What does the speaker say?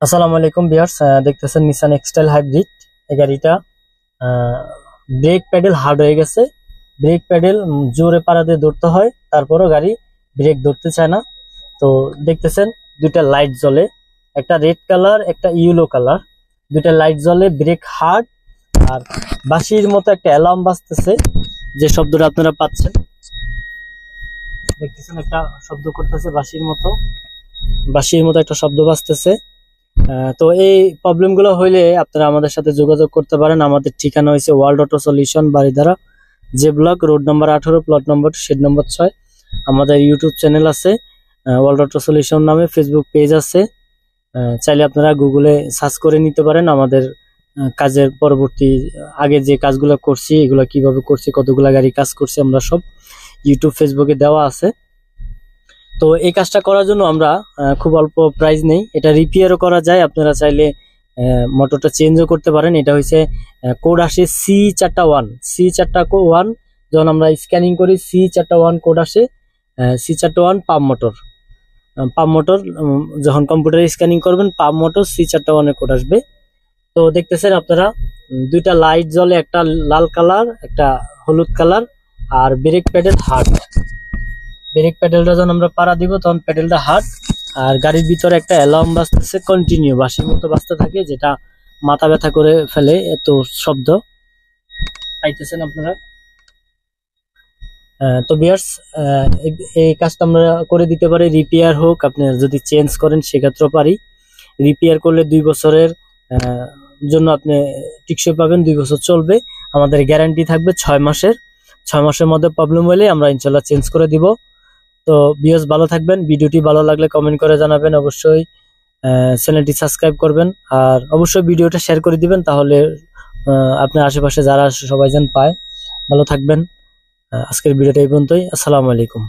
আসসালামু আলাইকুম ভিউয়ার্স, দেখতেছেন নিসান এক্সটাইল হাইব্রিড। এই গাড়িটা ব্রেক প্যাডেল হার্ড হয়ে গেছে। ব্রেক প্যাডেল জোরে পাড়া দিয়ে ধরতে হয়, তারপরও গাড়ি ব্রেক ধরতে চায় না। তো দেখতেছেন দুইটা লাইট জ্বলে, একটা রেড কালার একটা ইয়েলো কালার, দুইটা লাইট জ্বলে, ব্রেক হার্ড। আর বাঁশির মতো একটা অ্যালার্ম বাজতেছে, যে শব্দটা আপনারা পাচ্ছেন, দেখতেছেন একটা শব্দ করতেছে বাঁশির মতো একটা শব্দ বাজতেছে। তো এই প্রবলেম গুলো হইলে আপনারা আমাদের সাথে যোগাযোগ করতে পারেন। আমাদের ঠিকানা হয়েছে ওয়ার্ল্ড অটো সলিউশন, বারিধারা, যে block, road number 18, plot number, shed number 6। আমাদের ইউটিউব চ্যানেল আছে ওয়ার্ল্ড অটো সলিউশন নামে, ফেসবুক পেজ আছে। চাইলে আপনারা গুগলে সার্চ করে নিতে পারেন আমাদের কাজের পরবর্তী, আগে যে কাজগুলো করছি এগুলো কিভাবে করছি, কতগুলা গাড়ি কাজ করছি, আমরা সব ইউটিউব ফেসবুকে দেওয়া আছে। তো এই কাজটা করার জন্য আমরা খুব অল্প প্রাইস নেই, এটা রিপেয়ারও করা যায়। আপনারা চাইলে মোটরটা চেঞ্জও করতে পারেন। এটা হচ্ছে কোড আসে C4-1 যখন আমরা স্ক্যানিং করি C4-1 কোড আসে। C4-1 পাম্প মোটর যখন কম্পিউটারে স্ক্যানিং করবেন, পাম্প মোটর C4-1 এর কোড আসবে। তো দেখতেছেন আপনারা দুইটা লাইট জ্বলে, একটা লাল কালার একটা হলুদ কালার। আর ব্রেক প্যাডেল হার্ড, ব্রেক প্যাডেলটা যখন আমরা পাড়া দিব তখন প্যাডেলটা হার্ড। আর গাড়ির ভিতরে একটা অ্যালার্ম বাজতেছে, কন্টিনিউ বাঁশির মতো বাজতে থাকে, যেটা মাথা ব্যথা করে ফেলে, এত শব্দ পাইতেছেন আপনারা। তো ভিউয়ার্স, এই কাজটা আমরা করে দিতে পারি। রিপেয়ার হোক, আপনি যদি চেঞ্জ করেন সেক্ষেত্রেও পারি। রিপেয়ার করলে 2 বছরের জন্য আপনি টিকসই পাবেন, 2 বছর চলবে। আমাদের গ্যারান্টি থাকবে 6 মাসের। 6 মাসের মধ্যে প্রবলেম হলে আমরা ইনশাল্লাহ চেঞ্জ করে দিব। তো ভিউয়ার্স, ভালো থাকবেন। ভিডিওটি ভালো লাগলে কমেন্ট করে জানাবেন, অবশ্যই চ্যানেলটি সাবস্ক্রাইব করবেন, আর অবশ্যই ভিডিওটা শেয়ার করে দিবেন, তাহলে আপনার আশেপাশে যারা সবাই যেন পায়। ভালো থাকবেন। আজকের ভিডিওটা এই পর্যন্তই। আসসালামু আলাইকুম।